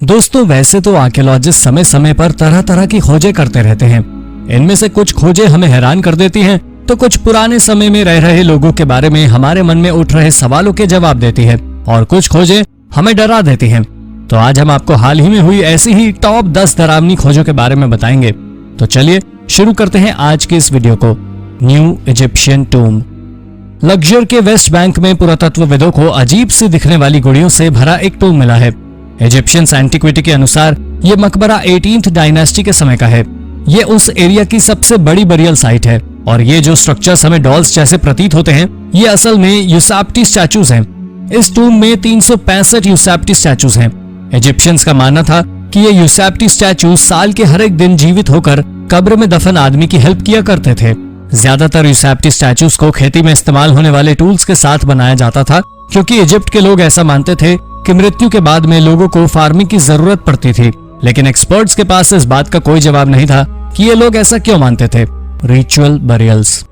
दोस्तों, वैसे तो आर्कियोलॉजिस्ट समय समय पर तरह तरह की खोजें करते रहते हैं। इनमें से कुछ खोजें हमें हैरान कर देती हैं, तो कुछ पुराने समय में रह रहे लोगों के बारे में हमारे मन में उठ रहे सवालों के जवाब देती है और कुछ खोजें हमें डरा देती हैं। तो आज हम आपको हाल ही में हुई ऐसी ही टॉप 10 डरावनी खोजों के बारे में बताएंगे। तो चलिए शुरू करते हैं आज की इस वीडियो को। New Egyptian टूम। लग्जर के वेस्ट बैंक में पुरातत्वविदों को अजीब सी दिखने वाली गुड़ियों से भरा एक टूम मिला है। इजिप्शियन एंटीक्विटी के अनुसार ये मकबरा 18th डायनेस्टी के समय का है। ये उस एरिया की सबसे बड़ी बरियल साइट है और ये जो स्ट्रक्चर्स हमें डॉल्स जैसे प्रतीत होते हैं, ये असल में यूसाप्टी स्टैचूज हैं। इस टूम में 365 यूसाप्टी स्टैचूज हैं। इजिप्शियंस का मानना था कि ये यूसाप्टी स्टैचू साल के हर एक दिन जीवित होकर कब्र में दफन आदमी की हेल्प किया करते थे। ज्यादातर यूसाप्टी स्टैचूज को खेती में इस्तेमाल होने वाले टूल्स के साथ बनाया जाता था, क्योंकि इजिप्ट के लोग ऐसा मानते थे कि मृत्यु के बाद में लोगों को फार्मिंग की जरूरत पड़ती थी। लेकिन एक्सपर्ट्स के पास इस बात का कोई जवाब नहीं था कि ये लोग ऐसा क्यों मानते थे। Ritual burials.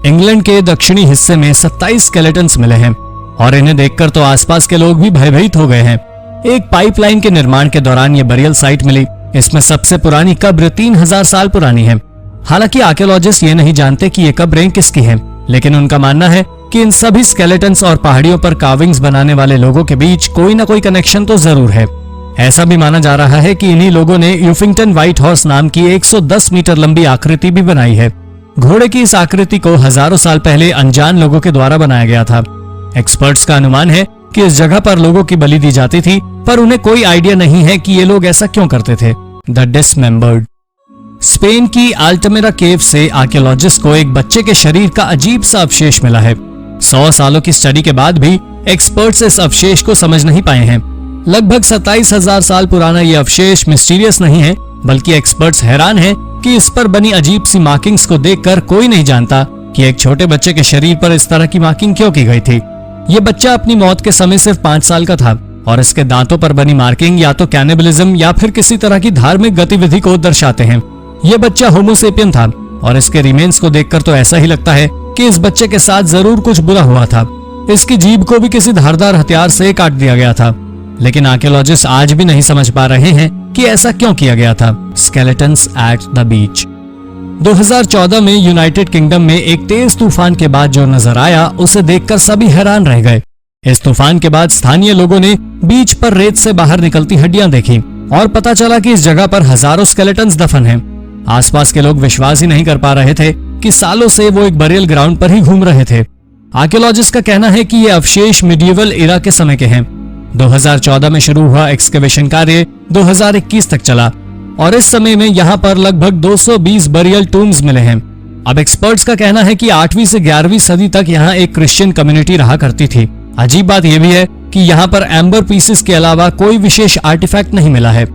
इंग्लैंड के दक्षिणी हिस्से में 27 स्केलेटन्स मिले हैं और इन्हें देखकर तो आसपास के लोग भी भयभीत हो गए हैं। एक पाइपलाइन के निर्माण के दौरान ये बरियल साइट मिली। इसमें सबसे पुरानी कब्र 3000 साल पुरानी है। हालांकि आर्कियोलॉजिस्ट ये नहीं जानते कि ये कब्रें किसकी हैं, लेकिन उनका मानना है कि इन सभी स्केलेटन्स और पहाड़ियों पर कार्विंग्स बनाने वाले लोगों के बीच कोई ना कोई कनेक्शन तो जरूर है। ऐसा भी माना जा रहा है कि इन्हीं लोगों ने यूफिंगटन व्हाइट हॉर्स नाम की 110 मीटर लंबी आकृति भी बनाई है। घोड़े की इस आकृति को हजारों साल पहले अनजान लोगों के द्वारा बनाया गया था। एक्सपर्ट्स का अनुमान है कि इस जगह पर लोगों की बलि दी जाती थी, पर उन्हें कोई आइडिया नहीं है कि ये लोग ऐसा क्यों करते थे। The dismembered. स्पेन की अल्टामिरा केव से आर्कियोलॉजिस्ट को एक बच्चे के शरीर का अजीब सा अवशेष मिला है। 100 सालों की स्टडी के बाद भी एक्सपर्ट्स इस अवशेष को समझ नहीं पाए हैं। लगभग 27,000 साल पुराना ये अवशेष मिस्टीरियस नहीं है, बल्कि एक्सपर्ट्स हैरान हैं कि इस पर बनी अजीब सी मार्किंग्स को देखकर कोई नहीं जानता कि एक छोटे बच्चे के शरीर पर इस तरह की मार्किंग क्यों की गई थी। ये बच्चा अपनी मौत के समय सिर्फ 5 साल का था और इसके दांतों पर बनी मार्किंग या तो कैनिबलिज्म या फिर किसी तरह की धार्मिक गतिविधि को दर्शाते हैं। ये बच्चा होमोसेपियन था और इसके रिमेन्स को देखकर तो ऐसा ही लगता है कि इस बच्चे के साथ जरूर कुछ बुरा हुआ था। इसकी जीभ को भी किसी धारदार हथियार से काट दिया गया था। लेकिन आर्कियोलॉजिस्ट आज भी नहीं समझ पा रहे हैं कि ऐसा क्यों किया गया था। Skeletons at the beach. 2014 में यूनाइटेड किंगडम में एक तेज तूफान के बाद जो नजर आया, उसे देखकर सभी हैरान रह गए। इस तूफान के बाद स्थानीय लोगों ने बीच पर रेत से बाहर निकलती हड्डियां देखी और पता चला कि इस जगह पर हजारों स्केलेटन्स दफन हैं। आसपास के लोग विश्वास ही नहीं कर पा रहे थे कि सालों से वो एक बरियल ग्राउंड पर ही घूम रहे थे। आर्कियोलॉजिस्ट का कहना है कि ये अवशेष मिडिएवल एरा के समय के हैं। 2014 में शुरू हुआ एक्सकेवेशन कार्य 2021 तक चला और इस समय में यहाँ पर लगभग 220 बरियल टूम्स मिले हैं। अब एक्सपर्ट्स का कहना है कि 8वीं से 11वीं सदी तक यहाँ एक क्रिश्चियन कम्युनिटी रहा करती थी। अजीब बात यह भी है कि यहाँ पर एम्बर पीसेस के अलावा कोई विशेष आर्टिफैक्ट नहीं मिला है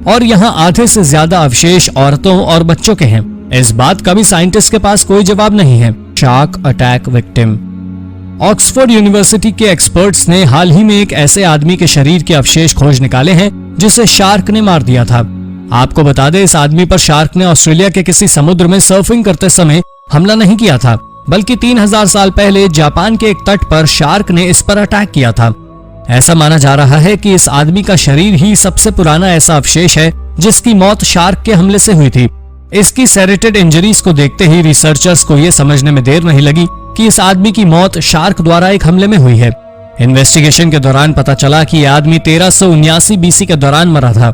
और यहाँ आधे से ज्यादा अवशेष औरतों और बच्चों के हैं। इस बात का भी साइंटिस्ट के पास कोई जवाब नहीं है। Shark attack victim. Oxford university के एक्सपर्ट्स ने हाल ही में एक ऐसे आदमी के शरीर के अवशेष खोज निकाले हैं जिसे शार्क ने मार दिया था। आपको बता दें, इस आदमी पर शार्क ने ऑस्ट्रेलिया के किसी समुद्र में सर्फिंग करते समय हमला नहीं किया था, बल्कि 3000 साल पहले जापान के एक तट पर शार्क ने इस पर अटैक किया था। ऐसा माना जा रहा है कि इस आदमी का शरीर ही सबसे पुराना ऐसा अवशेष है जिसकी मौत शार्क के हमले से हुई थी। इसकी सेरेटेड इंजरीज को देखते ही रिसर्चर्स को यह समझने में देर नहीं लगी कि इस आदमी की मौत शार्क द्वारा एक हमले में हुई है। इन्वेस्टिगेशन के दौरान पता चला कि यह आदमी 1379 बीसी के दौरान मरा था।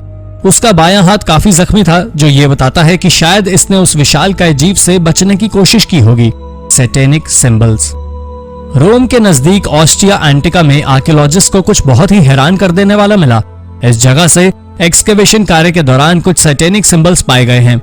उसका बायां हाथ काफी जख्मी था, जो ये बताता है कि शायद इसने उस विशालकाय जीव से बचने की कोशिश की होगी। Satanic symbols. रोम के नजदीक ऑस्टिया एंटिका में आर्कियोलॉजिस्ट को कुछ बहुत ही हैरान कर देने वाला मिला। इस जगह से एक्सकेवेशन कार्य के दौरान कुछ सैटेनिक सिंबल्स पाए गए हैं।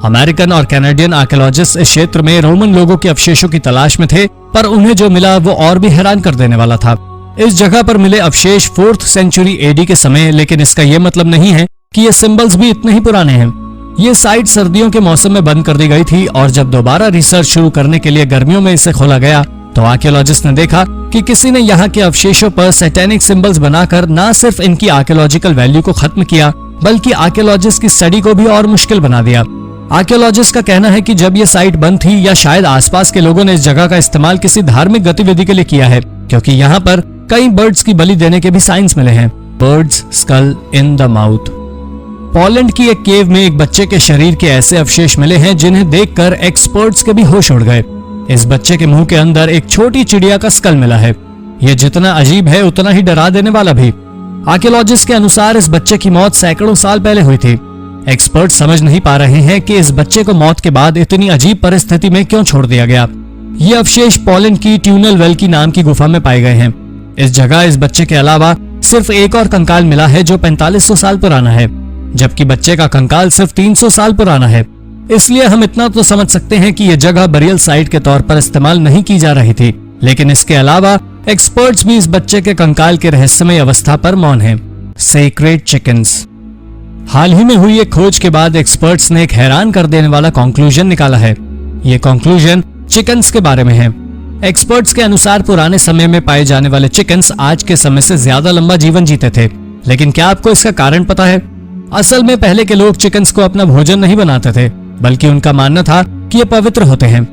अमेरिकन और कैनेडियन आर्कियोलॉजिस्ट इस क्षेत्र में रोमन लोगों के अवशेषों की तलाश में थे, पर उन्हें जो मिला वो और भी हैरान कर देने वाला था। इस जगह पर मिले अवशेष 4th सेंचुरी एडी के समय, लेकिन इसका यह मतलब नहीं है कि ये सिंबल्स भी इतने ही पुराने हैं। ये साइट सर्दियों के मौसम में बंद कर दी गई थी और जब दोबारा रिसर्च शुरू करने के लिए गर्मियों में इसे खोला गया तो आर्कियोलॉजिस्ट ने देखा कि किसी ने यहाँ के अवशेषों पर सैटेनिक सिंबल्स बनाकर न सिर्फ इनकी आर्कियोलॉजिकल वैल्यू को खत्म किया, बल्कि आर्कियोलॉजिस्ट की स्टडी को भी और मुश्किल बना दिया। आर्कियोलॉजिस्ट का कहना है कि जब ये साइट बंद थी, या शायद आसपास के लोगों ने इस जगह का इस्तेमाल किसी धार्मिक गतिविधि के लिए किया है, क्योंकि यहाँ पर कई बर्ड्स की बलि देने के भी साइंस मिले हैं। Birds skull in the mouth. Poland की एक केव में एक बच्चे के शरीर के ऐसे अवशेष मिले हैं जिन्हें देखकर एक्सपर्ट्स के भी होश उड़ गए। इस बच्चे के मुंह के अंदर एक छोटी चिड़िया का स्कल मिला है। यह जितना अजीब है उतना ही डरा देने वाला भी। आर्कियोलॉजिस्ट के अनुसार इस बच्चे की मौत सैकड़ों साल पहले हुई थी। एक्सपर्ट समझ नहीं पा रहे हैं कि इस बच्चे को मौत के बाद इतनी अजीब परिस्थिति में क्यों छोड़ दिया गया। ये अवशेष पोलैंड की ट्यूनल वेल की नाम की गुफा में पाए गए हैं। इस जगह इस बच्चे के अलावा सिर्फ एक और कंकाल मिला है जो 4500 साल पुराना है, जबकि बच्चे का कंकाल सिर्फ 300 साल पुराना है। इसलिए हम इतना तो समझ सकते हैं कि यह जगह बरियल साइट के तौर पर इस्तेमाल नहीं की जा रही थी। लेकिन इसके अलावा एक्सपर्ट्स भी इस बच्चे के कंकाल के रहस्यमय अवस्था पर मौन हैं। Sacred chickens. हाल ही में हुई एक खोज के बाद एक्सपर्ट्स ने एक हैरान कर देने वाला कंक्लूजन निकाला है। ये कंक्लूजन चिकन्स के बारे में है। एक्सपर्ट्स के अनुसार पुराने समय में पाए जाने वाले चिकन्स आज के समय से ज्यादा लंबा जीवन जीते थे। लेकिन क्या आपको इसका कारण पता है? असल में पहले के लोग चिकन्स को अपना भोजन नहीं बनाते थे, बल्कि उनका मानना था कि ये पवित्र होते हैं।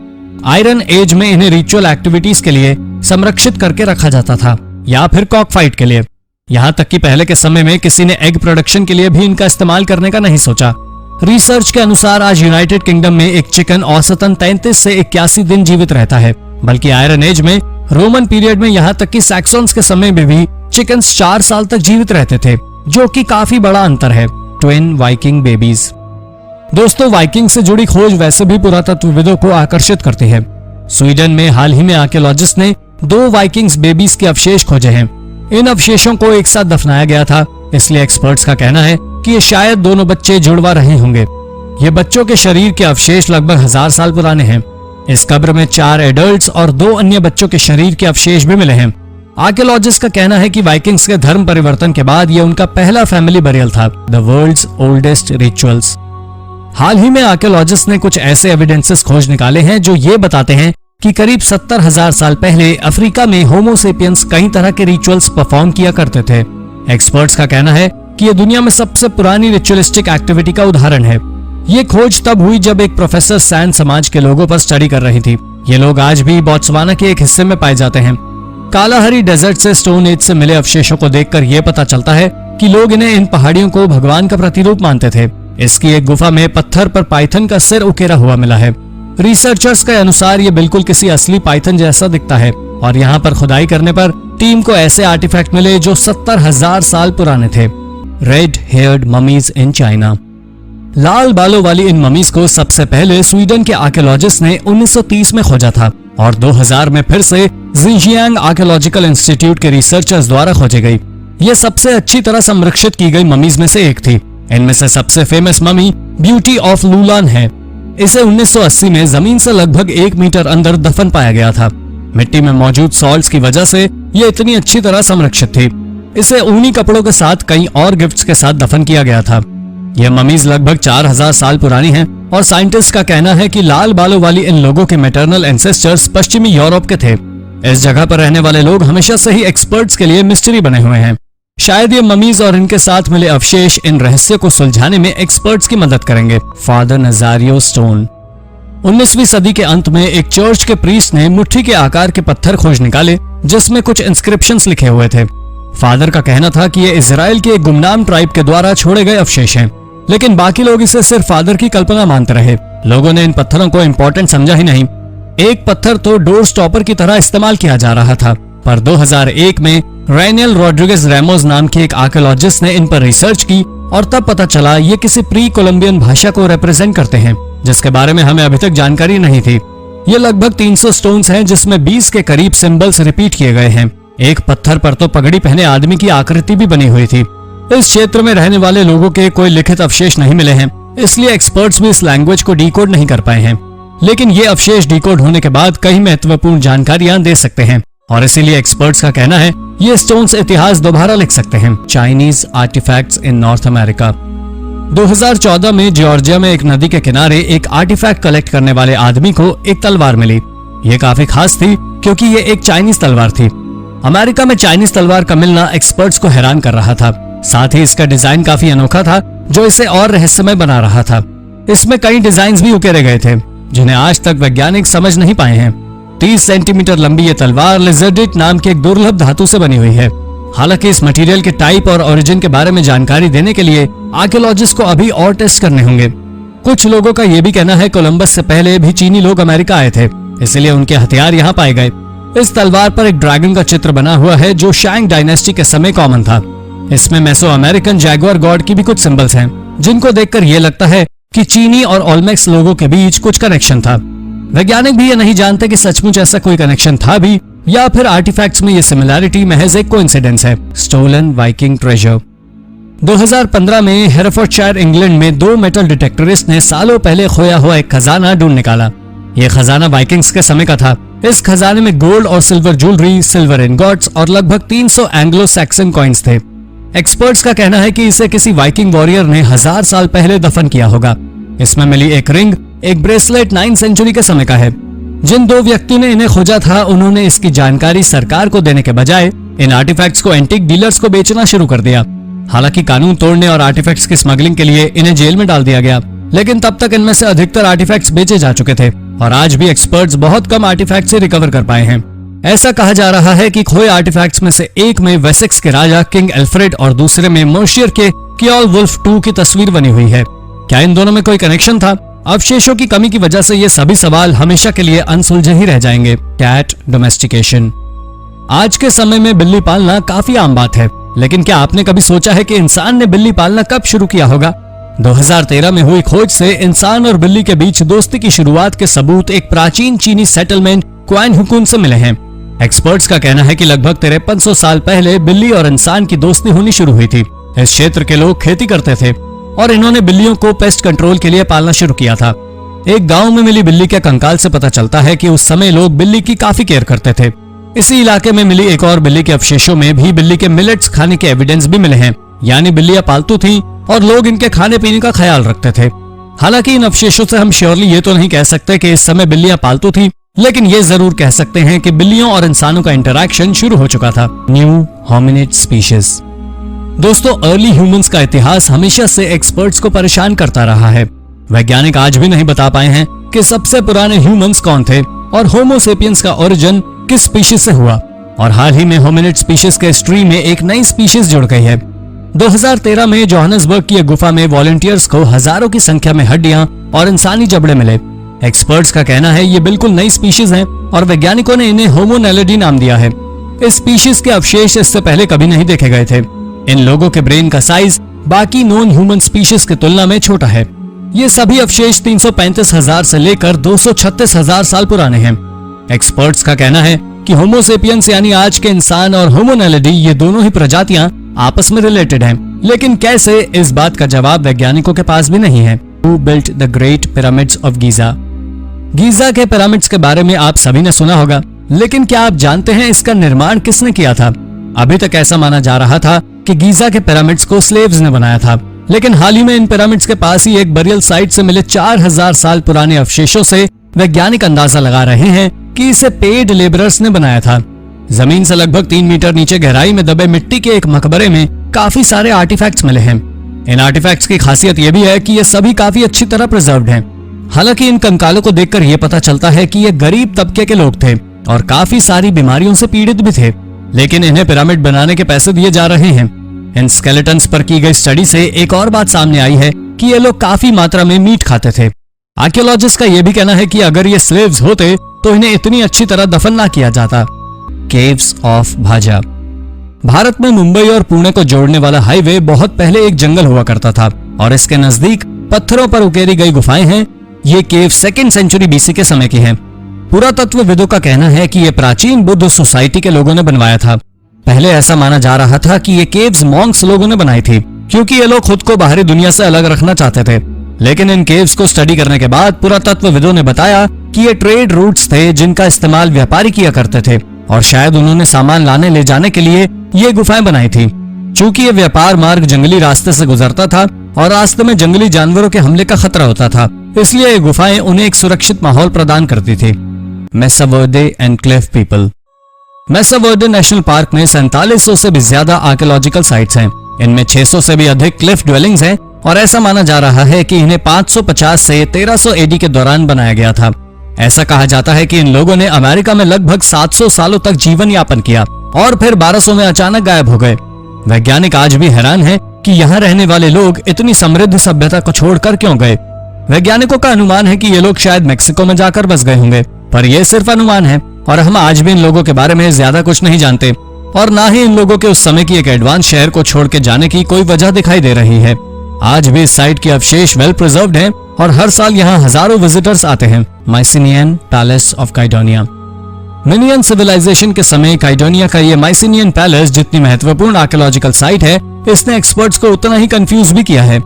आयरन एज में इन्हें रिचुअल एक्टिविटीज के लिए संरक्षित करके रखा जाता था, या फिर कॉक फाइट के लिए। यहाँ तक कि पहले के समय में किसी ने एग प्रोडक्शन के लिए भी इनका इस्तेमाल करने का नहीं सोचा। रिसर्च के अनुसार आज यूनाइटेड किंगडम में एक चिकन औसतन 33 से 81 दिन जीवित रहता है, बल्कि आयरन एज में, रोमन पीरियड में, यहाँ तक कि सैक्सन्स के समय में भी चिकन्स 4 साल तक जीवित रहते थे, जो कि काफी बड़ा अंतर है। Twin Viking babies. दोस्तों, वाइकिंग से जुड़ी खोज वैसे भी पुरातत्वविदों को आकर्षित करती है। स्वीडन में हाल ही में आर्कियोलॉजिस्ट ने 2 वाइकिंग्स बेबीज के अवशेष खोजे हैं। इन अवशेषों को एक साथ दफनाया गया था, इसलिए एक्सपर्ट्स का कहना है कि ये शायद दोनों बच्चे जुड़वा रहे होंगे। ये बच्चों के शरीर के अवशेष लगभग 1000 साल पुराने हैं। इस कब्र में 4 एडल्ट्स और 2 अन्य बच्चों के शरीर के अवशेष भी मिले हैं। आर्कियोलॉजिस्ट का कहना है कि वाइकिंग्स के धर्म परिवर्तन के बाद यह उनका पहला फैमिली बरियल था। The world's oldest rituals. हाल ही में आर्कियोलॉजिस्ट ने कुछ ऐसे एविडेंसेस खोज निकाले हैं जो ये बताते हैं कि करीब 70,000 साल पहले अफ्रीका में होमो सेपियंस कई तरह के रिचुअल्स परफॉर्म किया करते थे। एक्सपर्ट्स का कहना है कि यह दुनिया में सबसे पुरानी रिचुअलिस्टिक एक्टिविटी का उदाहरण है। ये खोज तब हुई जब एक प्रोफेसर सैन समाज के लोगों पर स्टडी कर रही थी। ये लोग आज भी बोत्सवाना के एक हिस्से में पाए जाते हैं। कालाहरी डेजर्ट से स्टोन एज से मिले अवशेषों को देखकर यह पता चलता है कि लोग इन्हें इन पहाड़ियों को भगवान का प्रतिरूप मानते थे। इसकी एक गुफा में पत्थर पर पाइथन का सिर उकेरा हुआ मिला है। रिसर्चर्स के अनुसार ये बिल्कुल किसी असली पाइथन जैसा दिखता है, और यहाँ पर खुदाई करने पर टीम को ऐसे आर्टिफैक्ट मिले जो 70,000 साल पुराने थे। Red haired mummies in China. लाल बालों वाली इन ममीज को सबसे पहले स्वीडन के आर्कियोलॉजिस्ट ने 1930 में खोजा था, और 2000 में फिर से जिंजियांग आर्कियोलॉजिकल इंस्टीट्यूट के रिसर्चर्स द्वारा खोजी गई। ये सबसे अच्छी तरह संरक्षित की गई ममीज में से एक थी। इनमें से सबसे फेमस ममी ब्यूटी ऑफ लुलान है। इसे 1980 में जमीन से लगभग 1 मीटर अंदर दफन पाया गया था। मिट्टी में मौजूद सॉल्ट्स की वजह से ये इतनी अच्छी तरह संरक्षित थी। इसे ऊनी कपड़ों के साथ कई और गिफ्ट्स के साथ दफन किया गया था। यह ममीज लगभग 4000 साल पुरानी हैं, और साइंटिस्ट का कहना है कि लाल बालों वाली इन लोगों के मैटरनल एंसेस्टर्स पश्चिमी यूरोप के थे। इस जगह पर रहने वाले लोग हमेशा से ही एक्सपर्ट्स के लिए मिस्ट्री बने हुए हैं। शायद ये ममीज और इनके साथ मिले अवशेष इन रहस्य को सुलझाने में एक्सपर्ट्स की मदद करेंगे। Father नजारियो stone. 19वीं सदी के अंत में एक चर्च के प्रीस्ट ने मुट्ठी के आकार के पत्थर खोज निकाले जिसमें कुछ इंस्क्रिप्शंस लिखे हुए थे। फादर का कहना था कि ये इजराइल के एक गुमनाम ट्राइब के द्वारा छोड़े गए अवशेष हैं, लेकिन बाकी लोग इसे सिर्फ फादर की कल्पना मानते रहे। लोगों ने इन पत्थरों को इम्पोर्टेंट समझा ही नहीं। एक पत्थर तो डोर स्टॉपर की तरह इस्तेमाल किया जा रहा था, पर 2001 में रेनियल रॉड्रिगेज रैमोस नाम के एक आर्कियोलॉजिस्ट ने इन पर रिसर्च की, और तब पता चला ये किसी प्री कोलंबियन भाषा को रिप्रेजेंट करते हैं, जिसके बारे में हमें अभी तक जानकारी नहीं थी। ये लगभग 300 स्टोन्स हैं, जिसमें 20 के करीब सिंबल्स रिपीट किए गए हैं। एक पत्थर पर तो पगड़ी पहने आदमी की आकृति भी बनी हुई थी। इस क्षेत्र में रहने वाले लोगों के कोई लिखित अवशेष नहीं मिले हैं, इसलिए एक्सपर्ट्स भी इस लैंग्वेज को डिकोड नहीं कर पाए हैं। लेकिन ये अवशेष डिकोड होने के बाद कई महत्वपूर्ण जानकारियां दे सकते हैं, और इसीलिए एक्सपर्ट्स का कहना है ये स्टोन्स इतिहास दोबारा लिख सकते हैं। चाइनीज आर्टिफैक्ट्स इन नॉर्थ अमेरिका। 2014 में जॉर्जिया में एक नदी के किनारे एक आर्टिफैक्ट कलेक्ट करने वाले आदमी को एक तलवार मिली। ये काफी खास थी क्योंकि ये एक चाइनीज तलवार थी। अमेरिका में चाइनीज तलवार का मिलना एक्सपर्ट्स को हैरान कर रहा था। साथ ही इसका डिजाइन काफी अनोखा था, जो इसे और रहस्यमय बना रहा था। इसमें कई डिजाइन्स भी उकेरे गए थे जिन्हें आज तक वैज्ञानिक समझ नहीं पाए हैं। 30 सेंटीमीटर लंबी ये तलवार लिजर्डिट नाम के एक दुर्लभ धातु से बनी हुई है। हालांकि इस मटेरियल के टाइप और ओरिजिन के बारे में जानकारी देने के लिए आर्कियोलॉजिस्ट को अभी और टेस्ट करने होंगे। कुछ लोगों का यह भी कहना है कोलंबस से पहले भी चीनी लोग अमेरिका आए थे, इसलिए उनके हथियार यहाँ पाए गए। इस तलवार पर एक ड्रैगन का चित्र बना हुआ है जो शैंग डायनेस्टी के समय कॉमन था। इसमें मेसो अमेरिकन जैगुआर गॉड की भी कुछ सिंबल्स हैं, जिनको देखकर यह लगता है कि चीनी और ओल्मेक्स लोगों के बीच कुछ कनेक्शन था। वैज्ञानिक भी ये नहीं जानते कि सचमुच ऐसा कोई कनेक्शन था भी या फिर आर्टिफैक्ट्स में ये सिमिलैरिटी महज एक कोइंसिडेंस है। Stolen Viking treasure. 2015 में हेरेफोर्डशायर इंग्लैंड में 2 मेटल डिटेक्टरिस्ट ने सालों पहले खोया हुआ एक खजाना ढूंढ निकाला। यह खजाना वाइकिंग्स के समय का था। इस खजाने में गोल्ड और सिल्वर ज्वेलरी, सिल्वर इनगॉट्स और लगभग 300 एंग्लो सैक्सन कॉइन्स थे। एक्सपर्ट्स का कहना है कि इसे किसी वाइकिंग वॉरियर ने 1000 साल पहले दफन किया होगा। इसमें मिली एक रिंग, एक ब्रेसलेट 9th सेंचुरी के समय का है। जिन 2 व्यक्तियों ने इन्हें खोजा था, उन्होंने इसकी जानकारी सरकार को देने के बजाय इन आर्टिफैक्ट्स को एंटीक डीलर्स को बेचना शुरू कर दिया। हालांकि कानून तोड़ने और आर्टिफैक्ट्स की स्मगलिंग के लिए इन्हें जेल में डाल दिया गया, लेकिन तब तक इनमें से अधिकतर आर्टिफैक्ट्स बेचे जा चुके थे और आज भी एक्सपर्ट्स बहुत कम आर्टिफैक्ट से रिकवर कर पाए हैं। ऐसा कहा जा रहा है कि खोए आर्टिफैक्ट्स में से एक में वेसेक्स के राजा किंग एल्फ्रेड और दूसरे में मोर्शियर के कियोल वुल्फ II की तस्वीर बनी हुई है। क्या इन दोनों में कोई कनेक्शन था? अवशेषों की कमी की वजह से ये सभी सवाल हमेशा के लिए अनसुलझे ही रह जाएंगे। Cat domestication. आज के समय में बिल्ली पालना काफी आम बात है, लेकिन क्या आपने कभी सोचा है कि इंसान ने बिल्ली पालना कब शुरू किया होगा? 2013 में हुई खोज से इंसान और बिल्ली के बीच दोस्ती की शुरुआत के सबूत एक प्राचीन चीनी सेटलमेंट क्वान हुकुन से मिले हैं। एक्सपर्ट्स का कहना है कि लगभग 5300 साल पहले बिल्ली और इंसान की दोस्ती होनी शुरू हुई थी। इस क्षेत्र के लोग खेती करते थे और इन्होंने बिल्लियों को पेस्ट कंट्रोल के लिए पालना शुरू किया था। एक गांव में मिली बिल्ली के कंकाल से पता चलता है कि उस समय लोग बिल्ली की काफी केयर करते थे। इसी इलाके में मिली एक और बिल्ली के अवशेषों में भी बिल्ली के मिलेट्स खाने के एविडेंस भी मिले हैं, यानी बिल्लियां पालतू थीं और लोग इनके खाने पीने का ख्याल रखते थे। हालांकि इन अवशेषों से हम श्योरली ये तो नहीं कह सकते कि इस समय बिल्लियां पालतू थी, लेकिन ये जरूर कह सकते हैं कि बिल्लियों और इंसानों का इंटरैक्शन शुरू हो चुका था। New hominid species. दोस्तों, अर्ली ह्यूमंस का इतिहास हमेशा से एक्सपर्ट्स को परेशान करता रहा है। वैज्ञानिक आज भी नहीं बता पाए हैं कि सबसे पुराने ह्यूमंस कौन थे और होमो सेपियंस का ओरिजिन किस स्पीशीज से हुआ। और हाल ही में होमिनिड स्पीशीज के हिस्ट्री में एक नई स्पीशीज जुड़ गई है। 2013 में जोहान्सबर्ग की एक गुफा में वॉलंटियर्स को हजारों की संख्या में हड्डियां और इंसानी जबड़े मिले। एक्सपर्ट्स का कहना है ये बिल्कुल नई स्पीशीज हैं और वैज्ञानिकों ने इन्हें होमो नैलिडी नाम दिया है। इस स्पीशीज के अवशेष इससे पहले कभी नहीं देखे गए थे। इन लोगों के ब्रेन का साइज बाकी नॉन ह्यूमन स्पीशीज की तुलना में छोटा है। ये सभी अवशेष 335,000 से लेकर 236,000 साल पुराने हैं। एक्सपर्ट्स का कहना है कि होमो सेपियंस यानी आज के इंसान और होमो नैलिडी ये दोनों ही प्रजातियां आपस में रिलेटेड हैं, लेकिन कैसे, इस बात का जवाब वैज्ञानिकों के पास भी नहीं है। Who built the Great Pyramids of Giza? Giza के पिरामिड्स के बारे में आप सभी ने सुना होगा, लेकिन क्या आप जानते हैं इसका निर्माण किसने किया था? अभी तक ऐसा माना जा रहा था कि गीजा के पिरामिड्स को स्लेव्स ने बनाया था, लेकिन हाल ही में इन पिरामिड्स के पास ही एक बरियल साइट से मिले 4000 साल पुराने अवशेषों से वैज्ञानिक अंदाजा लगा रहे हैं कि इसे पेड लेबरर्स ने बनाया था। जमीन से लगभग 3 मीटर नीचे गहराई में दबे मिट्टी के एक मकबरे में काफी सारे आर्टिफैक्ट्स मिले हैं। इन आर्टिफैक्ट्स की खासियत यह भी है कि ये सभी काफी अच्छी तरह प्रिजर्व्ड हैं। हालांकि इन कंकालों को देखकर यह पता चलता है कि ये गरीब तबके के लोग थे और काफी सारी बीमारियों से पीड़ित भी थे, लेकिन इन्हें पिरामिड बनाने के पैसे दिए जा रहे हैं। इन स्केलेटन्स पर की गई स्टडी से एक और बात सामने आई है कि ये लोग काफी मात्रा में मीट खाते थे। आर्कियोलॉजिस्ट का यह भी कहना है कि अगर ये स्लेव्स होते तो इन्हें इतनी अच्छी तरह दफन ना किया जाता। केव्स ऑफ भाजा। भारत में मुंबई और पुणे को जोड़ने वाला हाईवे बहुत पहले एक जंगल हुआ करता था और इसके नजदीक पत्थरों पर उकेरी गई गुफाएं हैं। ये केव 2nd सेंचुरी BC के समय की हैं। पुरातत्वविदों का कहना है कि ये प्राचीन बुद्ध सोसाइटी के लोगों ने बनवाया था। पहले ऐसा माना जा रहा था कि ये केव्स मॉन्क्स लोगों ने बनाई थी, क्योंकि ये लोग खुद को बाहरी दुनिया से अलग रखना चाहते थे। लेकिन इन केव्स को स्टडी करने के बाद पुरातत्वविदों ने बताया कि ये ट्रेड रूट्स थे जिनका इस्तेमाल व्यापारी किया करते थे और शायद उन्होंने सामान लाने ले जाने के लिए ये गुफाएं बनाई थी। चूंकि ये व्यापार मार्ग जंगली रास्ते से गुजरता था और रास्ते में जंगली जानवरों के हमले का खतरा होता था, इसलिए ये गुफाएं उन्हें एक सुरक्षित माहौल प्रदान करती थी। मेसा वर्दे एनक्लेव पीपल। मेसा वर्दे नेशनल पार्क में 4700 से भी ज्यादा आर्कियोलॉजिकल साइट्स हैं। इनमें 600 से भी अधिक क्लिफ ड्वेलिंग्स हैं और ऐसा माना जा रहा है कि इन्हें 550 से 1300 AD के दौरान बनाया गया था। ऐसा कहा जाता है कि इन लोगों ने अमेरिका में लगभग 700 सालों तक जीवन यापन किया और फिर 1200 में अचानक गायब हो गए। वैज्ञानिक आज भी हैरान हैं कि यहाँ रहने वाले लोग इतनी समृद्ध सभ्यता को छोड़कर क्यों गए। वैज्ञानिकों का अनुमान है कि ये लोग शायद मेक्सिको में जाकर बस गए होंगे, पर यह सिर्फ अनुमान है और हम आज भी इन लोगों के बारे में ज्यादा कुछ नहीं जानते और ना ही इन लोगों के उस समय की एक एडवांस शहर को छोड़ के जाने की कोई वजह दिखाई दे रही है। आज भी इस साइट के अवशेष वेल प्रिजर्व्ड हैं और हर साल यहाँ हजारों विजिटर्स आते हैं। Mycenaean palace of Kydonia. Minoan civilisation के समय काइडोनिया का ये माइसिनियन पैलेस जितनी महत्वपूर्ण आर्कियोलॉजिकल साइट है, इसने एक्सपर्ट्स को उतना ही कंफ्यूज भी किया है।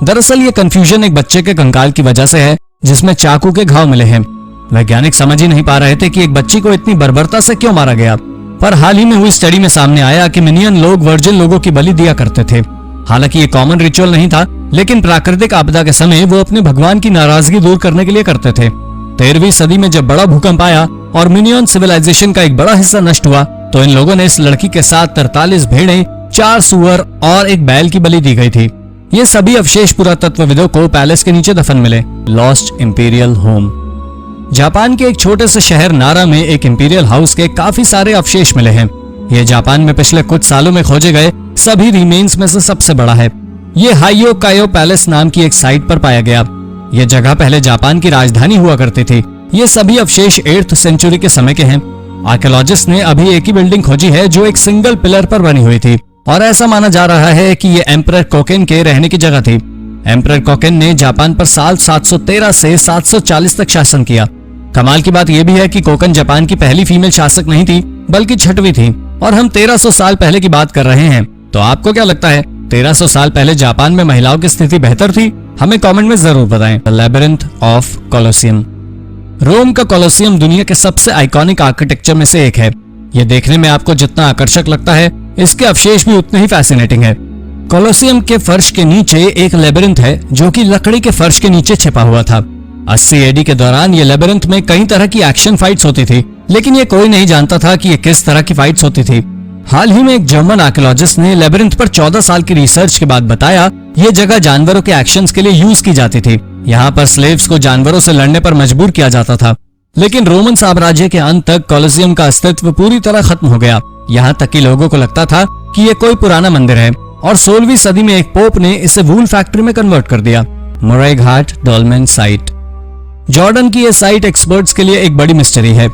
दरअसल ये कंफ्यूजन एक बच्चे के कंकाल की वजह से है जिसमें चाकू के घाव मिले हैं। वैज्ञानिक समझ ही नहीं पा रहे थे कि एक बच्ची को इतनी बर्बरता से क्यों मारा गया, पर हाल ही में हुई स्टडी में सामने आया कि मिनियन लोग वर्जिन लोगों की बलि दिया करते थे। हालांकि ये कॉमन रिचुअल नहीं था, लेकिन प्राकृतिक आपदा के समय वो अपने भगवान की नाराजगी दूर करने के लिए करते थे। 13वीं सदी में जब बड़ा भूकंप आया और मिनियन सिविलाइजेशन का एक बड़ा हिस्सा नष्ट हुआ, तो इन लोगों ने इस लड़की के साथ 43 भेड़ें, 4 सुअर और एक बैल की बलि दी गई थी। ये सभी अवशेष पुरातत्वविदों को पैलेस के नीचे दफन मिले। Lost imperial home. जापान के एक छोटे से शहर नारा में एक इंपीरियल हाउस के काफी सारे अवशेष मिले हैं। ये जापान में पिछले कुछ सालों में खोजे गए सभी रिमेन्स में से सबसे बड़ा है। ये हाइयो कायो पैलेस नाम की एक साइट पर पाया गया। ये जगह पहले जापान की राजधानी हुआ करती थी। ये सभी अवशेष 8th सेंचुरी के समय के हैं। आर्कियोलॉजिस्ट ने अभी एक ही बिल्डिंग खोजी है जो एक सिंगल पिलर पर बनी हुई थी और ऐसा माना जा रहा है कि ये एम्परर कोकेन के रहने की जगह थी। एम्परर कोकेन ने जापान पर साल 713 से 740 तक शासन किया। कमाल की बात यह भी है कि कोकन जापान की पहली फीमेल शासक नहीं थी, बल्कि 6वीं थी और हम 1300 साल पहले की बात कर रहे हैं। तो आपको क्या लगता है, 1300 साल पहले जापान में महिलाओं की स्थिति बेहतर थी? हमें कमेंट में जरूर बताएं। Labyrinth of Colosseum. रोम का कोलोसियम दुनिया के सबसे आइकॉनिक आर्किटेक्चर में से एक है। यह देखने में आपको जितना आकर्षक लगता है, इसके अवशेष भी उतने ही फैसिनेटिंग है। कोलोसियम के फर्श के नीचे एक लेबिरिंथ है जो कि लकड़ी के फर्श के नीचे छिपा हुआ था। 80 एडी के दौरान ये लेबिरिंथ में कई तरह की एक्शन फाइट्स होती थी, लेकिन ये कोई नहीं जानता था कि ये किस तरह की फाइट्स होती थी। हाल ही में एक जर्मन आर्कियोलॉजिस्ट ने लेबिरिंथ पर 14 साल की रिसर्च के बाद बताया ये जगह जानवरों के एक्शंस के लिए यूज की जाती थी। यहाँ पर स्लेव्स को जानवरों से लड़ने पर मजबूर किया जाता था। लेकिन रोमन साम्राज्य के अंत तक कोलोसियम का अस्तित्व पूरी तरह खत्म हो गया। यहाँ तक कि लोगों को लगता था कि ये कोई पुराना मंदिर है और 16वीं सदी में एक पोप ने इसे वूल फैक्ट्री में कन्वर्ट कर दिया। मोराई घाट डॉल्मेन साइट। जॉर्डन की यह साइट एक्सपर्ट्स के लिए एक बड़ी मिस्ट्री है।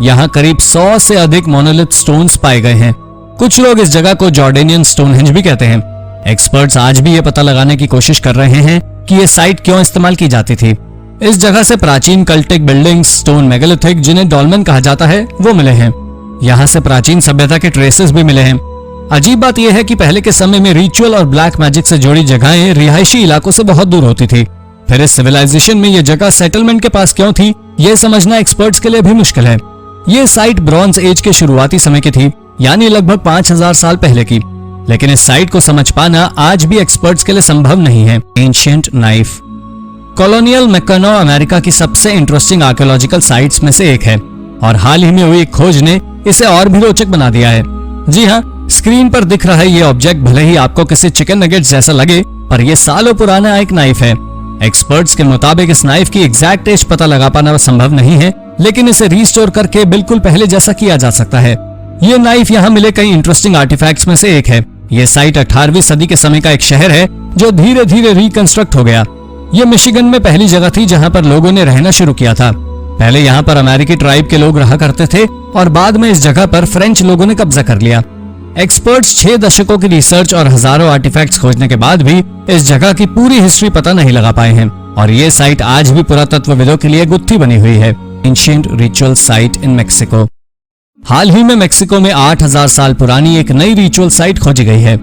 यहाँ करीब 100 से अधिक मोनोलिथ स्टोन्स पाए गए हैं। कुछ लोग इस जगह को जॉर्डेनियन स्टोनहेंज भी कहते हैं। एक्सपर्ट्स आज भी ये पता लगाने की कोशिश कर रहे हैं कि ये साइट क्यों इस्तेमाल की जाती थी। इस जगह से प्राचीन कल्टिक बिल्डिंग्स, स्टोन मेगालिथिक जिन्हें डॉल्मेन कहा जाता है, वो मिले हैं। यहाँ से प्राचीन सभ्यता के ट्रेसेस भी मिले हैं। अजीब बात यह है कि पहले के समय में रिचुअल और ब्लैक मैजिक से जुड़ी जगहें रिहायशी इलाकों से बहुत दूर होती थी। फिर इस सिविलाइजेशन में यह जगह सेटलमेंट के पास क्यों थी, यह समझना एक्सपर्ट्स के लिए भी मुश्किल है। ये साइट ब्रॉन्ज एज के शुरुआती समय की थी, यानी लगभग 5000 साल पहले की। लेकिन इस साइट को समझ पाना आज भी एक्सपर्ट्स के लिए संभव नहीं है। Ancient knife. कॉलोनियल मेकनो अमेरिका की सबसे इंटरेस्टिंग आर्कियोलॉजिकल साइट्स में से एक है और हाल ही में हुई खोज ने इसे और भी रोचक बना दिया है। जी हाँ, स्क्रीन पर दिख रहा है ये ऑब्जेक्ट भले ही आपको किसी चिकन नगेट जैसा लगे, पर यह सालों पुराना एक नाइफ है। एक्सपर्ट्स के मुताबिक इस नाइफ की एग्जैक्ट एज पता लगा पाना संभव नहीं है, लेकिन इसे रिस्टोर करके बिल्कुल पहले जैसा किया जा सकता है। ये नाइफ यहाँ मिले कई इंटरेस्टिंग आर्टिफैक्ट्स में से एक है। ये साइट 18वीं सदी के समय का एक शहर है जो धीरे धीरे रिकंस्ट्रक्ट हो गया। ये मिशिगन में पहली जगह थी जहाँ पर लोगों ने रहना शुरू किया था। पहले यहाँ पर अमेरिकी ट्राइब के लोग रहा करते थे और बाद में इस जगह पर फ्रेंच लोगों ने कब्जा कर लिया। एक्सपर्ट्स 6 दशकों की रिसर्च और हजारों आर्टिफैक्ट्स खोजने के बाद भी इस जगह की पूरी हिस्ट्री पता नहीं लगा पाए हैं और ये साइट आज भी पुरातत्वविदों के लिए गुत्थी बनी हुई है। Ancient ritual site in Mexico. हाल ही में मेक्सिको में 8000 साल पुरानी एक नई रिचुअल साइट खोजी गई है।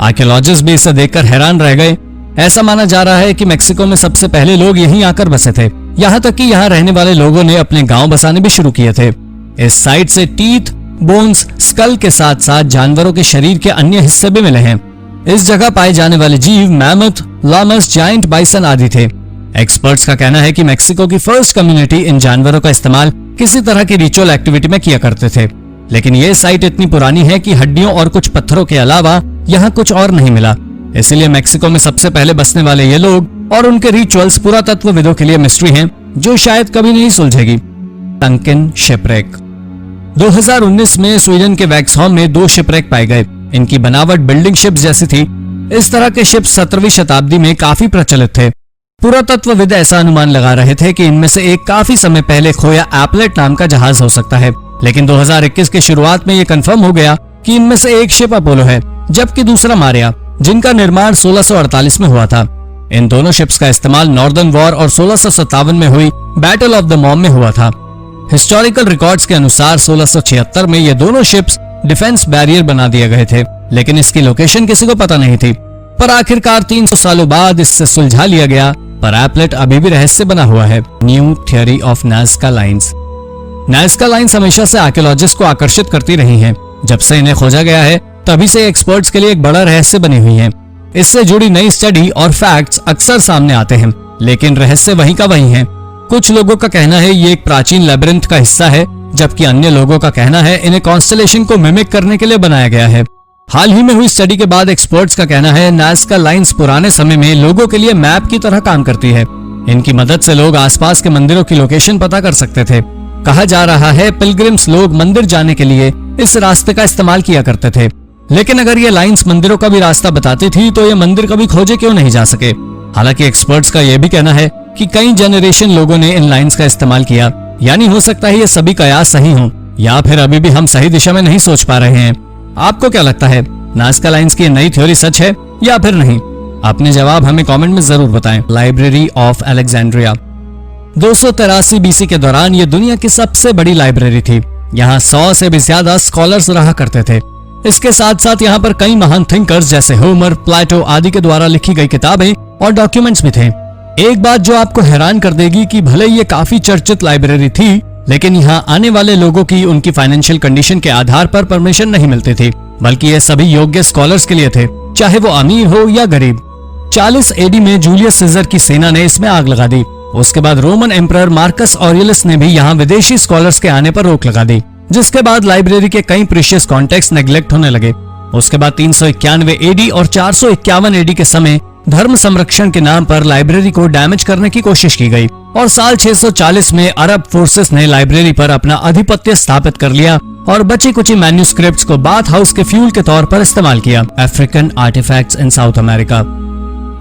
आर्कियोलॉजिस्ट भी इसे देखकर हैरान रह गए। ऐसा माना जा रहा है कि मेक्सिको में सबसे पहले लोग यहीं आकर बसे थे। यहाँ तक कि यहाँ रहने वाले लोगों ने अपने गांव बसाने भी शुरू किए थे। इस साइट से टीथ, बोन्स, स्कल के साथ साथ जानवरों के शरीर के अन्य हिस्से भी मिले हैं। इस जगह पाए जाने वाले जीव मैमथ, लामस, जायंट बाइसन आदि थे। एक्सपर्ट्स का कहना है कि मेक्सिको की फर्स्ट कम्युनिटी इन जानवरों का इस्तेमाल किसी तरह की रिचुअल एक्टिविटी में किया करते थे। लेकिन यह साइट इतनी पुरानी है कि हड्डियों और कुछ पत्थरों के अलावा यहाँ कुछ और नहीं मिला। इसलिए मेक्सिको में सबसे पहले बसने वाले ये लोग और उनके रिचुअल्स पुरातत्वविदों के लिए मिस्ट्री हैं जो शायद कभी नहीं सुलझेगी। टंकिन शिपरेक। 2019 में स्वीडन के वैक्सहॉम में 2 शिपरेक पाए गए। इनकी बनावट बिल्डिंग शिप्स जैसी थी। इस तरह के शिप्स 17वीं शताब्दी में काफी प्रचलित थे। पुरातत्वविद ऐसा अनुमान लगा रहे थे कि इनमें से एक काफी समय पहले खोया एपलेट नाम का जहाज हो सकता है, लेकिन 2021 की शुरुआत में ये कंफर्म हो गया कि इनमें से एक शिप अपोलो है, जबकि दूसरा मारिया, जिनका निर्माण 1648 में हुआ था। इन दोनों शिप्स का इस्तेमाल नॉर्दर्न वॉर और 1657 में हुई बैटल ऑफ द मॉम में हुआ था। हिस्टोरिकल रिकॉर्ड्स के अनुसार 1676 में ये दोनों शिप्स डिफेंस बैरियर बना दिए गए थे, लेकिन इसकी लोकेशन किसी को पता नहीं थी। पर आखिरकार 300 सालों बाद इससे सुलझा लिया गया, पर एपलेट अभी भी रहस्य बना हुआ है। New theory of Nazca lines. Nazca lines हमेशा से आर्कियोलॉजिस्ट को आकर्षित करती रही हैं। जब से इन्हें खोजा गया है तभी से एक्सपर्ट्स के लिए एक बड़ा रहस्य बनी हुई है। इससे जुड़ी नई स्टडी और फैक्ट्स अक्सर सामने आते हैं, लेकिन रहस्य वहीं का वहीं है। कुछ लोगों का कहना है ये एक प्राचीन लेबिरिंथ का हिस्सा है, जबकि अन्य लोगों का कहना है इन्हें कॉन्स्टेलेशन को मिमिक करने के लिए बनाया गया है। हाल ही में हुई स्टडी के बाद एक्सपर्ट्स का कहना है नाज़का लाइंस पुराने समय में लोगों के लिए मैप की तरह काम करती है। इनकी मदद से लोग आसपास के मंदिरों की लोकेशन पता कर सकते थे। कहा जा रहा है पिलग्रिम्स लोग मंदिर जाने के लिए इस रास्ते का इस्तेमाल किया करते थे, लेकिन अगर ये लाइंस मंदिरों का भी रास्ता बताती थी तो ये मंदिर कभी खोजे क्यों नहीं जा सके। हालांकि एक्सपर्ट्स का यह भी कहना है कि कई जनरेशन लोगों ने इन लाइंस का इस्तेमाल किया, यानी हो सकता है ये सभी कयास सही हों, या फिर अभी भी हम सही दिशा में नहीं सोच पा रहे हैं। आपको क्या लगता है, नाज़का लाइंस की नई थ्योरी सच है या फिर नहीं? अपने जवाब हमें कमेंट में जरूर बताएं। Library of Alexandria. 283 बीसी के दौरान ये दुनिया की सबसे बड़ी लाइब्रेरी थी। यहाँ 100 से भी ज्यादा स्कॉलर्स रहा करते थे। इसके साथ साथ यहाँ पर कई महान थिंकर्स जैसे होमर, प्लेटो आदि के द्वारा लिखी गई किताबें और डॉक्यूमेंट्स भी थे। एक बात जो आपको हैरान कर देगी कि भले ये काफी चर्चित लाइब्रेरी थी, लेकिन यहाँ आने वाले लोगों की उनकी फाइनेंशियल कंडीशन के आधार पर परमिशन नहीं मिलती थी, बल्कि ये सभी योग्य स्कॉलर्स के लिए थे, चाहे वो अमीर हो या गरीब। 40 एडी में जूलियस सीजर की सेना ने इसमें आग लगा दी। उसके बाद रोमन एम्परर मार्कस ऑरियलिस ने भी यहाँ विदेशी स्कॉलर्स के आने पर रोक लगा दी, जिसके बाद लाइब्रेरी के कई प्रीशियस कॉन्टेक्स्ट नेग्लेक्ट होने लगे। उसके बाद 391 एडी और 451 एडी के समय धर्म संरक्षण के नाम पर लाइब्रेरी को डैमेज करने की कोशिश की गई और साल 640 में अरब फोर्सेस ने लाइब्रेरी पर अपना आधिपत्य स्थापित कर लिया और बची कुछ मैन्यूस्क्रिप्ट्स को बाथ हाउस के फ्यूल के तौर पर इस्तेमाल किया। अफ्रीकन आर्टिफैक्ट्स इन साउथ अमेरिका।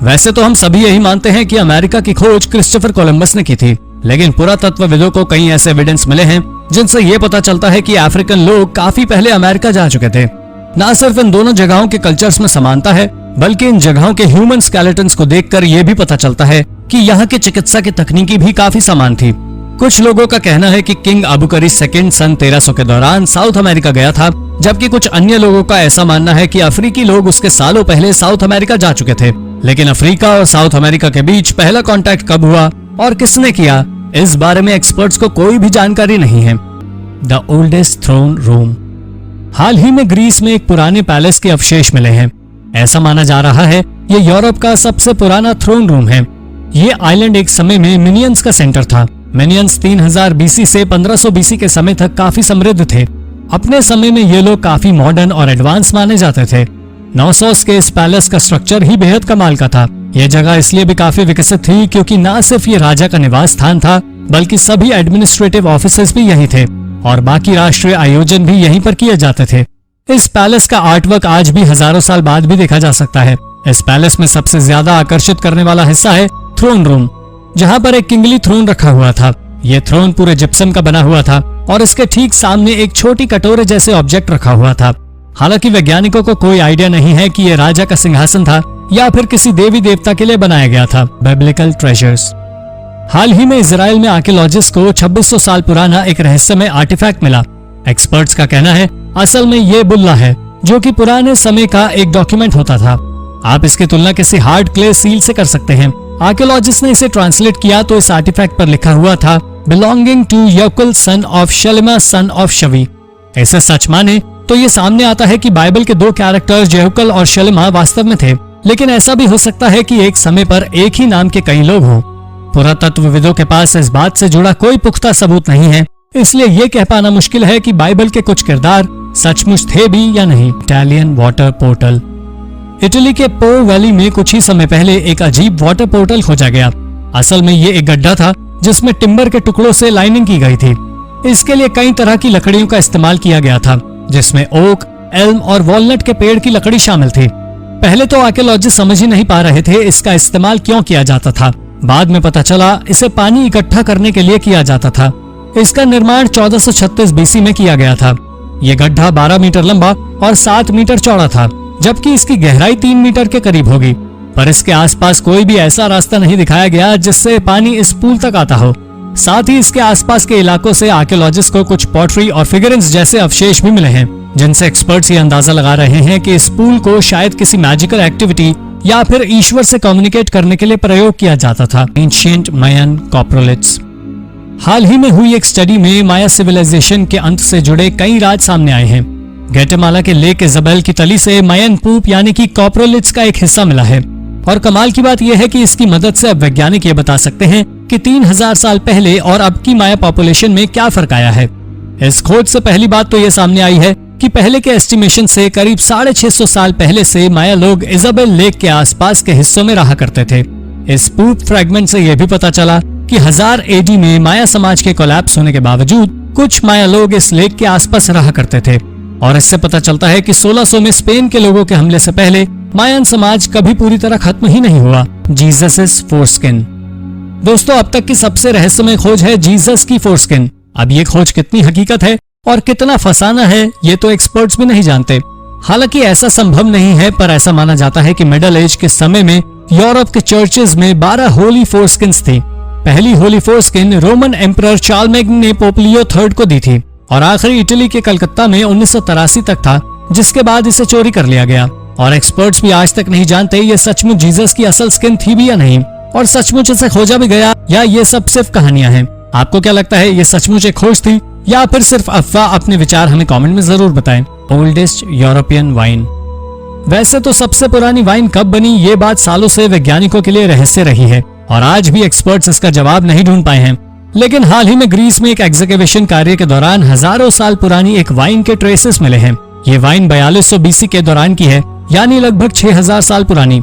वैसे तो हम सभी यही मानते हैं कि अमेरिका की खोज क्रिस्टोफर कोलंबस ने की थी, लेकिन पुरातत्वविदों को कई ऐसे एविडेंस मिले हैं जिनसे ये पता चलता है कि अफ्रीकन लोग काफी पहले अमेरिका जा चुके थे। न सिर्फ इन दोनों जगहों के कल्चर्स में समानता है, बल्कि इन जगहों के ह्यूमन स्केलेटन्स को देखकर यह भी पता चलता है कि यहाँ की चिकित्सा की तकनीकी भी काफी समान थी। कुछ लोगों का कहना है कि किंग अबुकरी II सन 1300 के दौरान साउथ अमेरिका गया था, जबकि कुछ अन्य लोगों का ऐसा मानना है कि अफ्रीकी लोग उसके सालों पहले साउथ अमेरिका जा चुके थे। लेकिन अफ्रीका और साउथ अमेरिका के बीच पहला कांटेक्ट कब हुआ और किसने किया, इस बारे में एक्सपर्ट्स को कोई भी जानकारी नहीं है। The oldest throne room. हाल ही में ग्रीस में एक पुराने पैलेस के अवशेष मिले हैं। ऐसा माना जा रहा है ये यूरोप का सबसे पुराना थ्रोन रूम है। ये आइलैंड एक समय में मिनियंस का सेंटर था। मिनियंस 3000 बीसी से 1500 बीसी के समय तक काफी समृद्ध थे। अपने समय में ये लोग काफी मॉडर्न और एडवांस माने जाते थे। 900 के इस पैलेस का स्ट्रक्चर ही बेहद कमाल का था। यह जगह इसलिए भी काफी विकसित थी क्योंकि न सिर्फ ये राजा का निवास स्थान था, बल्कि सभी एडमिनिस्ट्रेटिव ऑफिसेस भी यही थे और बाकी राष्ट्रीय आयोजन भी यहीं पर किए जाते थे। इस पैलेस का आर्टवर्क आज भी हजारों साल बाद भी देखा जा सकता है। इस पैलेस में सबसे ज्यादा आकर्षित करने वाला हिस्सा है थ्रोन रूम, जहाँ पर एक किंगली थ्रोन रखा हुआ था। ये थ्रोन पूरे जिप्सम का बना हुआ था और इसके ठीक सामने एक छोटी कटोरे जैसे ऑब्जेक्ट रखा हुआ था। हालांकि वैज्ञानिकों को कोई आइडिया नहीं है कि यह राजा का सिंहासन था या फिर किसी देवी देवता के लिए बनाया गया था। Biblical treasures. हाल ही में इजराइल में आर्कियोलॉजिस्ट को 2600 साल पुराना एक रहस्यमय आर्टिफैक्ट मिला। एक्सपर्ट्स का कहना है असल में ये बुल्ला है, जो कि पुराने समय का एक डॉक्यूमेंट होता था। आप इसकी तुलना किसी हार्ड क्ले सील से कर सकते हैं। आर्कियोलॉजिस्ट ने इसे ट्रांसलेट किया तो इस आर्टिफैक्ट पर लिखा हुआ था belonging to Yakul son of Shalema son of Shavi. ऐसे सच माने तो ये सामने आता है कि बाइबल के 2 कैरेक्टर्स यहुकल और शलेमा वास्तव में थे, लेकिन ऐसा भी हो सकता है कि एक समय पर एक ही नाम के कई लोग हों। पुरातत्वविदों के पास इस बात से जुड़ा कोई पुख्ता सबूत नहीं है, इसलिए ये कह पाना मुश्किल है कि बाइबल के कुछ किरदार सचमुच थे भी या नहीं। Italian water portal. इटली के पो वैली में कुछ ही समय पहले एक अजीब वाटर पोर्टल खोजा गया। असल में ये एक गड्ढा था जिसमें टिम्बर के टुकड़ों से लाइनिंग की गई थी। इसके लिए कई तरह की लकड़ियों का इस्तेमाल किया गया था, जिसमें ओक, एल्म और वॉलनट के पेड़ की लकड़ी शामिल थी। पहले तो आर्कियोलॉजिस्ट समझ ही नहीं पा रहे थे इसका इस्तेमाल क्यों किया जाता था। बाद में पता चला इसे पानी इकट्ठा करने के लिए किया जाता था। इसका निर्माण 1436 बीसी में किया गया था। ये गड्ढा 12 मीटर लंबा और 7 मीटर चौड़ा था, जबकि इसकी गहराई 3 मीटर के करीब होगी। पर इसके आसपास कोई भी ऐसा रास्ता नहीं दिखाया गया जिससे पानी इस पूल तक आता हो। साथ ही इसके आसपास के इलाकों से आर्कियोलॉजिस्ट को कुछ पॉटरी और फिगरेंस जैसे अवशेष भी मिले हैं, जिनसे एक्सपर्ट्स ये अंदाजा लगा रहे हैं कि इस पूल को शायद किसी मैजिकल एक्टिविटी या फिर ईश्वर से कम्युनिकेट करने के लिए प्रयोग किया जाता था। एंशिएंट मायन कॉप्रोलिथ्स। हाल ही में हुई एक स्टडी में माया सिविलाइजेशन के अंत से जुड़े कई राज सामने आए हैं। ग्वाटेमाला के लेक इजाबेल की तली से मायन पूप यानी कि कॉप्रोलिथ्स का एक हिस्सा मिला है। और कमाल की बात यह है कि इसकी मदद से अब वैज्ञानिक ये बता सकते हैं कि 3000 साल पहले और अब की माया पॉपुलेशन में क्या फर्क आया है। इस खोज से पहली बात तो ये सामने आई है कि पहले के एस्टिमेशन से करीब 650 साल पहले से माया लोग इजाबेल लेक के आसपास के हिस्सों में रहा करते थे। इस पूप फ्रैगमेंट से यह भी पता चला कि 1000 एडी में माया समाज के कोलैप्स होने के बावजूद कुछ माया लोग इस लेक के आसपास रहा करते थे। और इससे पता चलता है कि 1600 में स्पेन के लोगों के हमले से पहले मायन समाज कभी पूरी तरह खत्म ही नहीं हुआ। Jesus foreskin. दोस्तों, अब तक की सबसे रहस्यमय खोज है जीसस की फोरस्किन। अब ये खोज कितनी हकीकत है और कितना फसाना है ये तो एक्सपर्ट्स भी नहीं जानते। हालांकि ऐसा संभव नहीं है, पर ऐसा माना जाता है कि मिडल एज के समय में यूरोप के चर्चेज में 12 होली फोरस्किन्स थी। पहली होली फोरस्किन रोमन एम्परर चार्लमेग्न ने पोप लियो III को दी थी और आखिरी इटली के कलकत्ता में 1983 तक था, जिसके बाद इसे चोरी कर लिया गया। और एक्सपर्ट्स भी आज तक नहीं जानते ये सचमुच जीसस की असल स्किन थी भी या नहीं, और सचमुच इसे खोजा भी गया या ये सब सिर्फ कहानियां हैं। आपको क्या लगता है, ये सचमुच एक खोज थी या फिर सिर्फ अफवाह? अपने विचार हमें कमेंट में जरूर बताएं। Oldest European wine. वैसे तो सबसे पुरानी वाइन कब बनी ये बात सालों से वैज्ञानिकों के लिए रहस्य रही है और आज भी एक्सपर्ट्स इसका जवाब नहीं ढूंढ पाए हैं। लेकिन हाल ही में ग्रीस में एक एग्जीक्यूशन कार्य के दौरान हजारों साल पुरानी एक वाइन के ट्रेसेस मिले हैं। ये वाइन 4200 बीसी के दौरान की है, यानी लगभग 6000 साल पुरानी।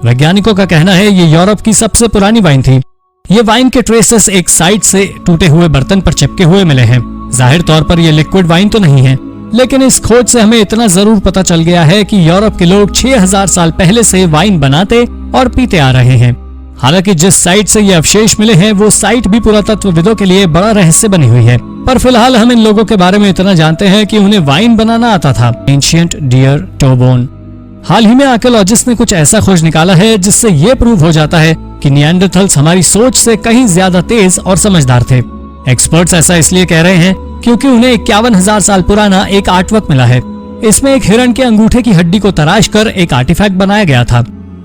वैज्ञानिकों का कहना है ये यूरोप की सबसे पुरानी वाइन थी। ये वाइन के ट्रेसेस एक साइड से टूटे हुए बर्तन पर चिपके हुए मिले हैं। जाहिर तौर पर ये लिक्विड वाइन तो नहीं है, लेकिन इस खोज से हमें इतना जरूर पता चल गया है कि यूरोप के लोग 6000 साल पहले से वाइन बनाते और पीते आ रहे हैं। हालांकि जिस साइट से ये अवशेष मिले हैं वो साइट भी पुरातत्वविदों के लिए बड़ा रहस्य बनी हुई है, पर फिलहाल हम इन लोगों के बारे में इतना जानते हैं कि उन्हें वाइन बनाना आता था। Ancient deer toe bone. हाल ही में आर्कियोलॉजिस्ट ने कुछ ऐसा खोज निकाला है जिससे ये प्रूव हो जाता है कि निएंडरथल्स हमारी सोच से कहीं ज्यादा तेज और समझदार थे। एक्सपर्ट्स ऐसा इसलिए कह रहे हैं क्योंकि उन्हें 51,000 साल पुराना एक आर्टवर्क मिला है। इसमें एक हिरण के अंगूठे की हड्डी को तराश कर एक आर्टिफैक्ट बनाया गया था।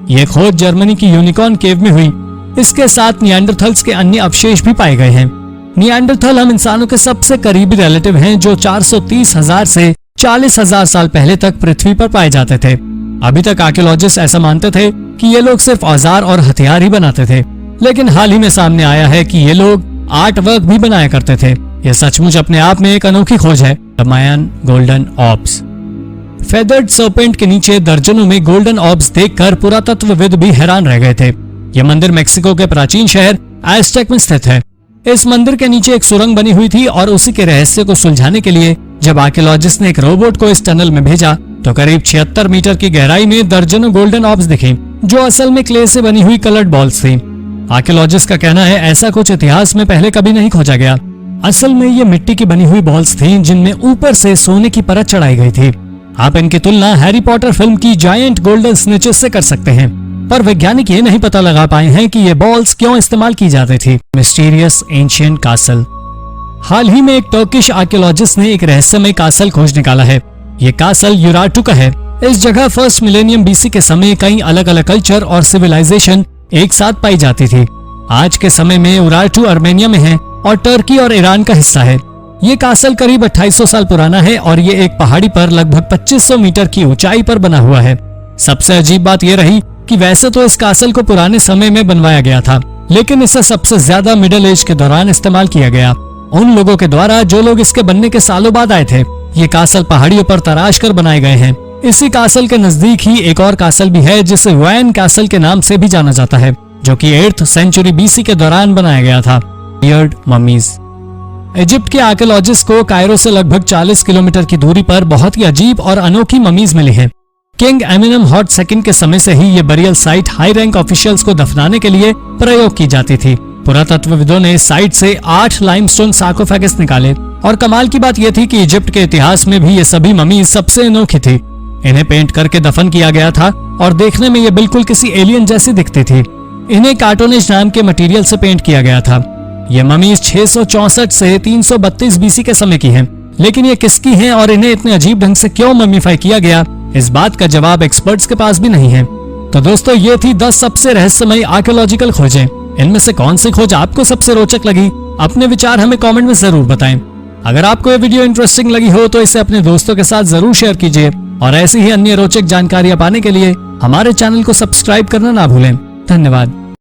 यह खोज जर्मनी की यूनिकॉर्न केव में हुई। इसके साथ निएंडरथल्स के अन्य अवशेष भी पाए गए हैं। निएंडरथल हम इंसानों के सबसे करीबी रिलेटिव हैं जो 430,000 से 40,000 साल पहले तक पृथ्वी पर पाए जाते थे। अभी तक आर्कियोलॉजिस्ट ऐसा मानते थे कि ये लोग सिर्फ औजार और हथियार ही बनाते थे, लेकिन हाल ही में सामने आया है कि ये लोग आर्ट वर्क भी बनाया करते थे। यह सचमुच अपने आप में एक अनोखी खोज है। The Mayan golden orbs. Feathered serpent के नीचे दर्जनों में गोल्डन ऑर्ब्स देखकर पुरातत्वविद भी हैरान रह गए थे। यह मंदिर मेक्सिको के प्राचीन शहर एज़टेक में स्थित है। इस मंदिर के नीचे एक सुरंग बनी हुई थी और उसी के रहस्य को सुलझाने के लिए जब आर्कियोलॉजिस्ट ने एक रोबोट को इस टनल में भेजा तो करीब 76 मीटर की गहराई में दर्जनों गोल्डन ऑर्ब्स दिखे, जो असल में क्ले से बनी हुई कलर्ड बॉल्स थी। आर्कियोलॉजिस्ट का कहना है ऐसा कुछ इतिहास में पहले कभी नहीं खोजा गया। असल में ये मिट्टी की बनी हुई बॉल्स थी जिनमें ऊपर से सोने की परत चढ़ाई गई थी। आप इनकी तुलना हैरी पॉटर फिल्म की जायंट गोल्डन स्नेचेस से कर सकते हैं, पर वैज्ञानिक ये नहीं पता लगा पाए हैं कि ये बॉल्स क्यों इस्तेमाल की जाती थी। Mysterious ancient castle. हाल ही में एक टर्किश आर्कियोलॉजिस्ट ने एक रहस्यमय कासल खोज निकाला है। ये कासल यूराटू का है। इस जगह फर्स्ट मिलेनियम बीसी के समय कई अलग अलग कल्चर और सिविलाइजेशन एक साथ पाई जाती थी। आज के समय में यूराटू अर्मेनिया में है और टर्की और ईरान का हिस्सा है। ये कासल करीब 2800 साल पुराना है और ये एक पहाड़ी पर लगभग 2500 मीटर की ऊंचाई पर बना हुआ है। सबसे अजीब बात यह रही कि वैसे तो इस कासल को पुराने समय में बनवाया गया था, लेकिन इसे सबसे ज्यादा मिडिल एज के दौरान इस्तेमाल किया गया, उन लोगों के द्वारा जो लोग इसके बनने के सालों बाद आए थे। ये कासल पहाड़ियों पर तराश कर बनाए गए हैं। इसी कासल के नजदीक ही एक और कासल भी है जिसे वैन कासल के नाम से भी जाना जाता है, जो कि 8th सेंचुरी बीसी के दौरान बनाया गया था। Weird mummies. इजिप्ट के आर्कियोलॉजिस्ट को कायरो से लगभग 40 किलोमीटर की दूरी पर बहुत ही अजीब और अनोखी ममीज मिली हैं। किंग एमिनमहॉट II के समय से ही ये burial site high rank officials को दफनाने के लिए प्रयोग की जाती थी। पुरातत्वविदों ने साइट से 8 लाइमस्टोन सार्कोफेगस निकाले और कमाल की बात यह थी कि इजिप्ट के इतिहास में भी ये सभी ममीज सबसे अनोखी थी। इन्हें पेंट करके दफन किया गया था और देखने में ये बिल्कुल किसी एलियन जैसी दिखती थी। इन्हें कार्टोनेज नाम के मटेरियल से पेंट किया गया था। ये ममीज 664 से 332 BC के समय की हैं। लेकिन ये किसकी हैं और इन्हें इतने अजीब ढंग से क्यों ममीफाई किया गया, इस बात का जवाब एक्सपर्ट्स के पास भी नहीं है। तो दोस्तों, ये थी 10 सबसे रहस्यमयी आर्कियोलॉजिकल खोजें। इनमें से कौन सी खोज आपको सबसे रोचक लगी? अपने विचार हमें कमेंट में जरूर बताएं। अगर आपको ये वीडियो इंटरेस्टिंग लगी हो तो इसे अपने दोस्तों के साथ जरूर शेयर कीजिए और ऐसी ही अन्य रोचक जानकारियां पाने के लिए हमारे चैनल को सब्सक्राइब करना ना भूलें। धन्यवाद।